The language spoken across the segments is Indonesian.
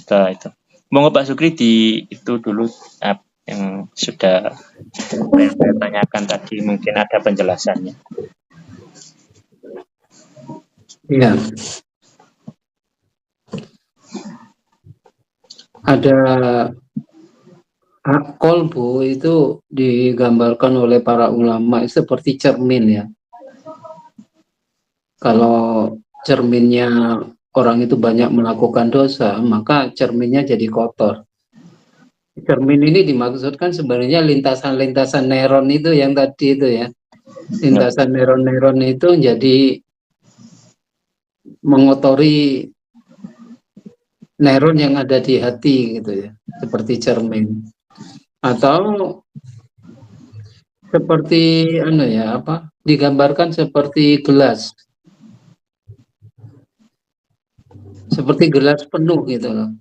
dusta itu. Monggo Pak Sukri di itu dulu yang sudah saya tanyakan tadi, mungkin ada penjelasannya. Iya. Ada kolbu itu digambarkan oleh para ulama seperti cermin ya. Kalau cerminnya orang itu banyak melakukan dosa, maka cerminnya jadi kotor. Cermin ini dimaksudkan sebenarnya lintasan-lintasan neuron itu yang tadi itu ya. Lintasan neuron-neuron itu jadi mengotori neuron yang ada di hati gitu ya, seperti cermin. Atau seperti digambarkan seperti gelas. Seperti gelas penuh gitu loh.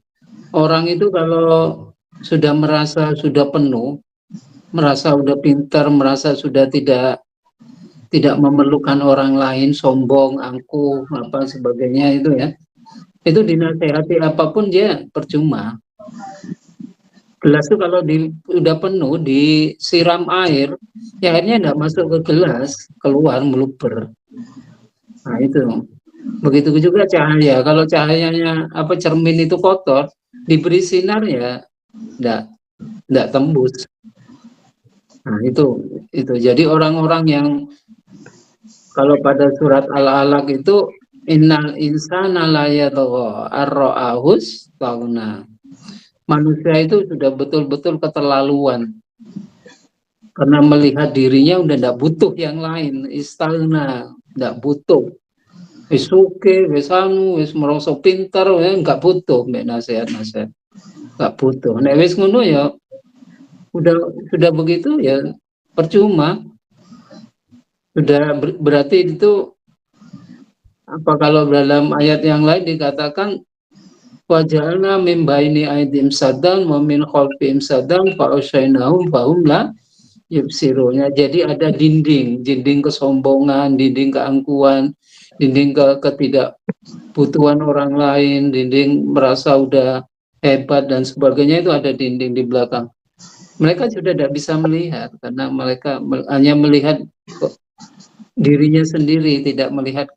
Orang itu kalau sudah merasa sudah penuh, merasa sudah pintar, merasa sudah tidak memerlukan orang lain, sombong, angkuh, apa sebagainya itu ya. Itu dinasehati apapun dia percuma. Gelas itu kalau udah penuh disiram air, ya airnya tidak masuk ke gelas, keluar meluber. Nah itu. Begitu juga cahaya. Kalau cahayanya cermin itu kotor, diberi sinar ya tidak tembus. Nah itu. Jadi orang-orang yang kalau pada surat Al-Alaq itu innal insana la yatagha ar-ra'ahus taghna. Manusia itu sudah betul-betul keterlaluan karena melihat dirinya udah tidak butuh yang lain, istagna, tidak butuh. Wis oke, wis anu, wis merasa pintar, ya nggak butuh mbek nasihat-nasihat. Nggak butuh. Nek wis ngono ya sudah begitu ya percuma. Sudah berarti itu kalau dalam ayat yang lain dikatakan wajalna min baini aidim sadan wa min khalfihim sadan fa usyainahum fahum la yubsiruna. Jadi ada dinding kesombongan, dinding keangkuhan, dinding ketidakbutuhan orang lain, dinding merasa udah hebat dan sebagainya, itu ada dinding di belakang. Mereka sudah tidak bisa melihat karena mereka hanya melihat dirinya sendiri, tidak melihat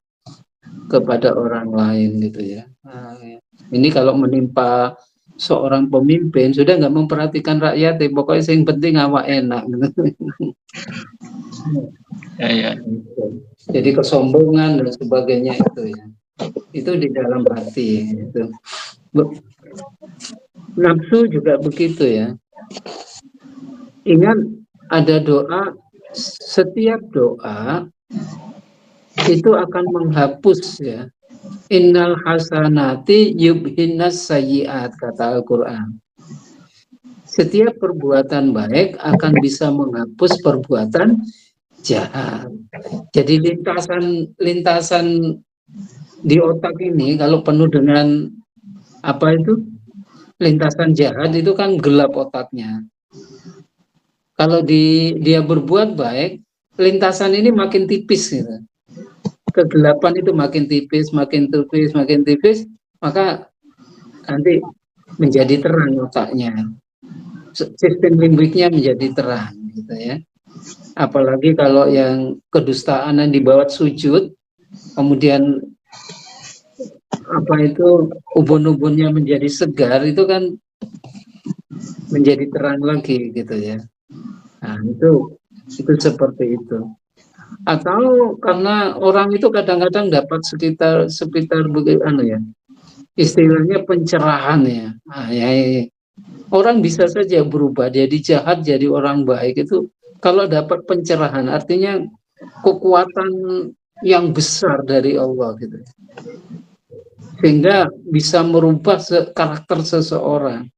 kepada orang lain gitu ya. Nah, ini kalau menimpa seorang pemimpin sudah nggak memperhatikan rakyat, pokoknya yang penting awak enak. Ya. Jadi kesombongan dan sebagainya itu di dalam hati. Itu. Nafsu juga begitu ya. Ingat ada doa, setiap doa itu akan menghapus ya. Innal hasanati yubhinas sayyiat, kata Al-Quran. Setiap perbuatan baik akan bisa menghapus perbuatan jahat. Jadi lintasan di otak ini kalau penuh dengan lintasan jahat itu kan gelap otaknya. Kalau dia berbuat baik, lintasan ini makin tipis gitu. Kegelapan itu makin tipis, maka nanti menjadi terang otaknya. Sistem limbiknya menjadi terang gitu ya. Apalagi kalau yang kedustaan yang dibawa sujud, kemudian ubun-ubunnya menjadi segar, itu kan menjadi terang lagi gitu ya. Nah, itu seperti itu. Atau karena orang itu kadang-kadang dapat sekitar istilahnya pencerahan ya. Nah, ya. Orang bisa saja berubah jadi jahat jadi orang baik itu kalau dapat pencerahan, artinya kekuatan yang besar dari Allah gitu, sehingga bisa merubah karakter seseorang.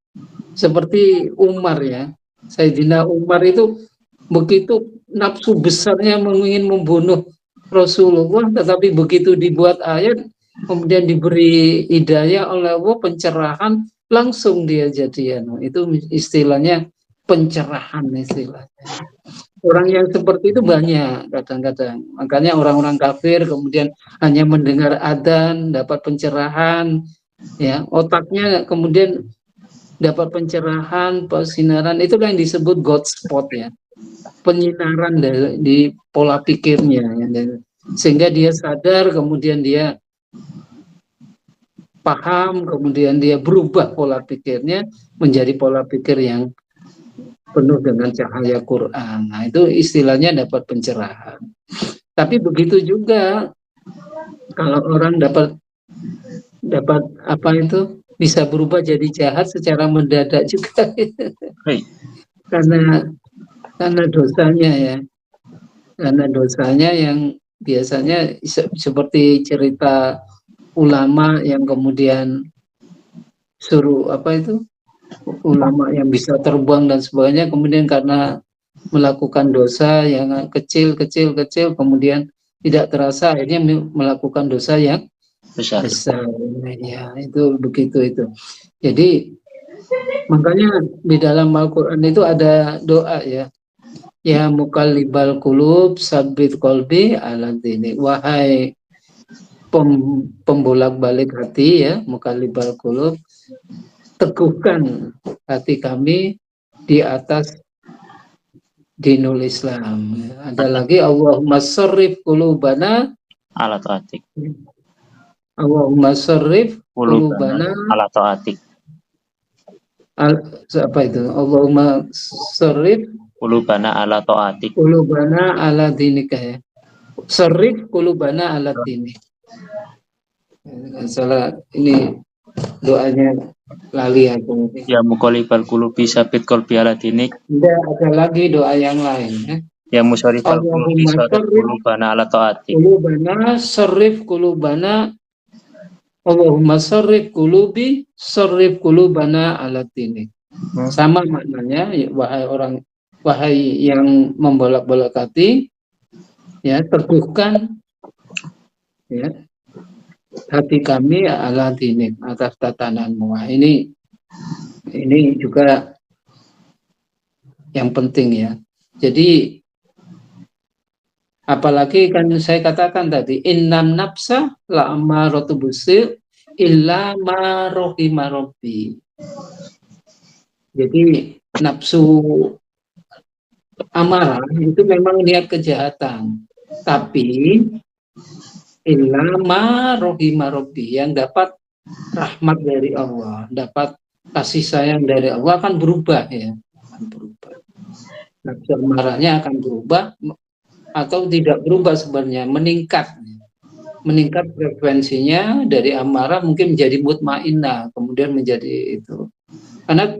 Seperti Umar ya, Sayyidina Umar itu begitu nafsu besarnya ingin membunuh Rasulullah, tetapi begitu dibuat ayat kemudian diberi hidayah oleh Allah, pencerahan, langsung dia jadi itu istilahnya pencerahan istilahnya. Orang yang seperti itu banyak kadang-kadang. Makanya orang-orang kafir kemudian hanya mendengar adzan dapat pencerahan, ya, otaknya kemudian dapat pencerahan, persinaran, itu yang disebut God spot ya, penyinaran di pola pikirnya ya, sehingga dia sadar, kemudian dia paham, kemudian dia berubah pola pikirnya menjadi pola pikir yang penuh dengan cahaya Quran. Nah, itu istilahnya dapat pencerahan. Tapi begitu juga kalau orang dapat apa itu, bisa berubah jadi jahat secara mendadak juga Hei, karena dosanya ya, karena dosanya yang biasanya seperti cerita ulama yang kemudian suruh apa itu, ulama yang bisa terbang dan sebagainya, kemudian karena melakukan dosa yang kecil kemudian tidak terasa akhirnya melakukan dosa yang besar. besar. Ya, itu begitu itu. Jadi makanya di dalam Al-Qur'an itu ada doa ya. Ya muqallibal qulub sabbit qalbi ala dinik. Wahai pembolak-balik hati ya, muqallibal qulub, teguhkan hati kami di atas dinul Islam. Ada lagi Allahumma sharrif qulubana Ala taatik. Allahumma sharrif Qulubana qulubana ala taatik. apa itu? Allahumma sharrif Qulubana ala taatik. qulubana ala dinika ya. Sharrif qulubana ala dinik. Salah ini doanya lali aku. Ya muqallibal qulubi sabit qalbi ala dinik. Ada lagi doa yang lain ya. Ya musarrifal qulubi Allahumma sabit qulubana ala taatik. qulubana sharrif qulubana Allahumma sharrif qulubana ala dinik. Sama maknanya, wahai yang membolak-balik hati, ya teguhkan ya hati kami ala dinik, atas tatananmu. Ini juga yang penting ya. Jadi apalagi kan saya katakan tadi, innam nafsa la ammaratu bisu illa ma rahima rabbi. Jadi nafsu amarah itu memang niat kejahatan, tapi illa ma rahima rabbi, yang dapat rahmat dari Allah, dapat kasih sayang dari Allah akan berubah ya, akan berubah. Nafsu amarahnya akan berubah atau tidak berubah sebenarnya, meningkat frekuensinya dari amarah mungkin menjadi mutmainnah, kemudian menjadi itu. Karena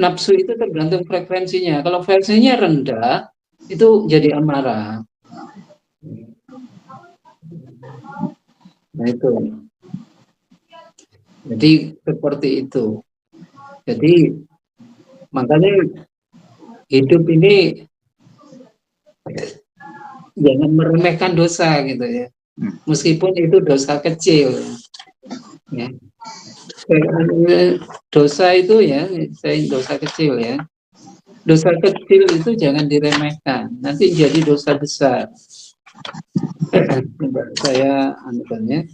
nafsu itu tergantung frekuensinya. Kalau frekuensinya rendah, itu jadi amarah. Nah itu. Jadi seperti itu. Jadi makanya hidup ini jangan meremehkan dosa gitu ya. Meskipun itu dosa kecil. Ya. Dosa itu ya, dosa kecil ya. Dosa kecil itu jangan diremehkan, nanti jadi dosa besar. Saya anukannya.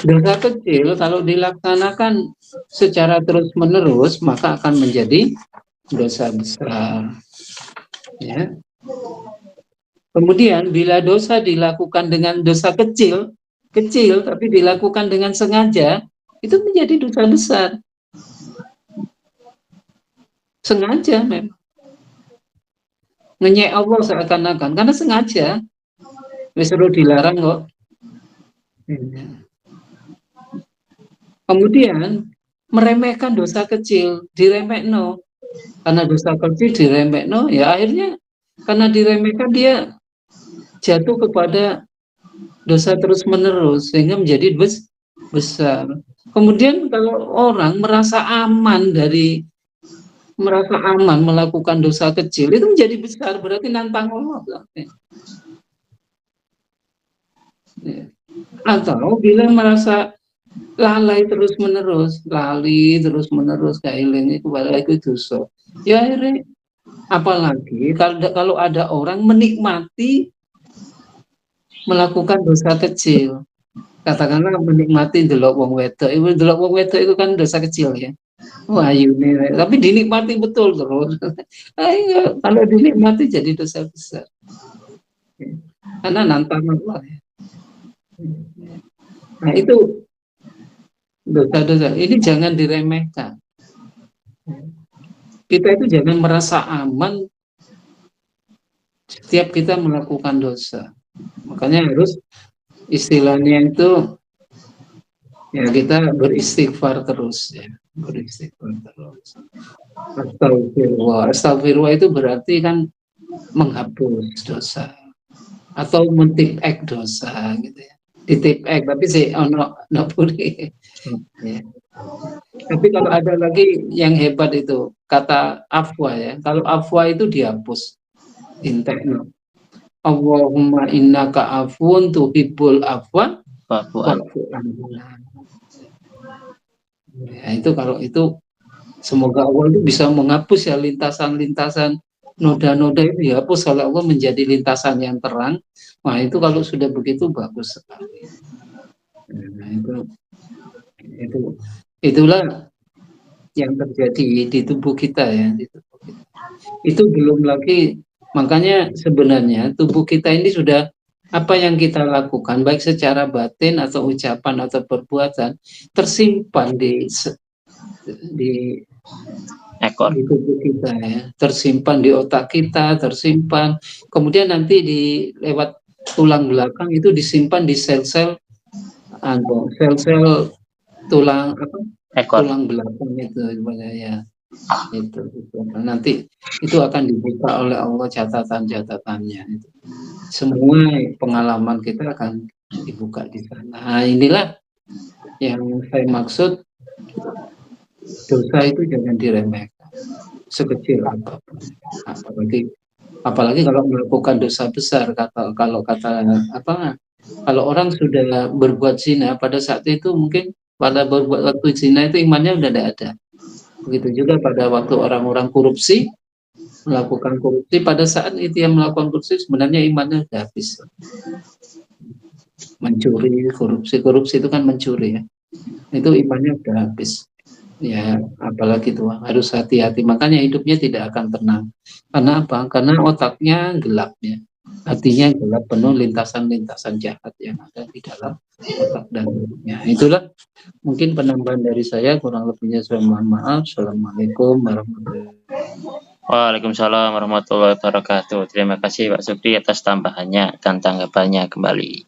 Dosa kecil kalau dilaksanakan secara terus-menerus maka akan menjadi dosa besar. Ya. Kemudian bila dosa dilakukan dengan dosa kecil tapi dilakukan dengan sengaja, itu menjadi dosa besar. Sengaja memang. Ngenyek Allah seakan-akan, karena sengaja. Disuruh dilarang kok. Kemudian meremehkan dosa kecil, diremehno. Karena dosa kecil diremehno, ya akhirnya karena diremehkan dia jatuh kepada dosa terus-menerus sehingga menjadi besar. Kemudian kalau orang merasa aman melakukan dosa kecil, itu menjadi besar, berarti nantang Allah. Ya. Atau bila merasa lalai terus-menerus kailing itu balik itu dosa. Ya akhirnya apalagi kalau ada orang menikmati melakukan dosa kecil. Katakanlah menikmati delok wong wedok. Ibu delok wong wedok itu kan dosa kecil ya. Wah, ini tapi dinikmati betul terus. Ayo, kalau dinikmati jadi dosa besar. Karena nantang Allah ya. Nah, itu dosa-dosa. Ini jangan diremehkan. Kita itu jangan merasa aman setiap kita melakukan dosa. Makanya harus istilahnya itu ya kita beristighfar terus ya, beristighfar terus. Astagfirullah. Astagfirullah itu berarti kan menghapus dosa atau mentipek dosa gitu ya. Ditipek tapi si ono puri. Ya. Tapi kalau ada lagi yang hebat itu kata afwa ya. Kalau afwa itu dihapus. Intekno. Allahumma innaka afun tuhibbul afwa wa'fu anna. Ya, itu kalau itu semoga Allah itu bisa menghapus ya lintasan-lintasan noda-noda itu dihapus kalau Allah menjadi lintasan yang terang. Nah itu kalau sudah begitu bagus sekali. Nah, itulah yang terjadi di tubuh kita ya. Di tubuh kita. Itu belum lagi, makanya sebenarnya tubuh kita ini sudah apa yang kita lakukan baik secara batin atau ucapan atau perbuatan tersimpan di ekor di tubuh kita ya, tersimpan di otak kita, tersimpan kemudian nanti lewat tulang belakang itu disimpan di sel-sel tulang ekor tulang belakang itu ya itu. Nanti itu akan dibuka oleh Allah catatan-catatannya itu. Semua pengalaman kita akan dibuka di sana. Nah, inilah yang saya maksud, dosa itu jangan diremehkan sekecil apapun. Apalagi kalau melakukan dosa besar, kalau orang sudah berbuat zina pada saat itu mungkin pada berbuat waktu zina itu imannya udah tidak ada. Begitu juga pada waktu orang-orang korupsi melakukan korupsi, pada saat itu yang melakukan korupsi sebenarnya imannya sudah habis. Mencuri, korupsi itu kan mencuri ya. Itu imannya sudah habis. Ya, apalagi itu harus hati-hati. Makanya hidupnya tidak akan tenang. Karena apa? Karena otaknya gelap ya. Hatinya gelap, penuh lintasan-lintasan jahat yang ada di dalam otak dan hidupnya. Itulah mungkin penambahan dari saya, kurang lebihnya saya mohon maaf. Assalamualaikum warahmatullahi wabarakatuh. Waalaikumsalam warahmatullahi wabarakatuh. Terima kasih Pak Sukri atas tambahannya dan tanggapannya kembali.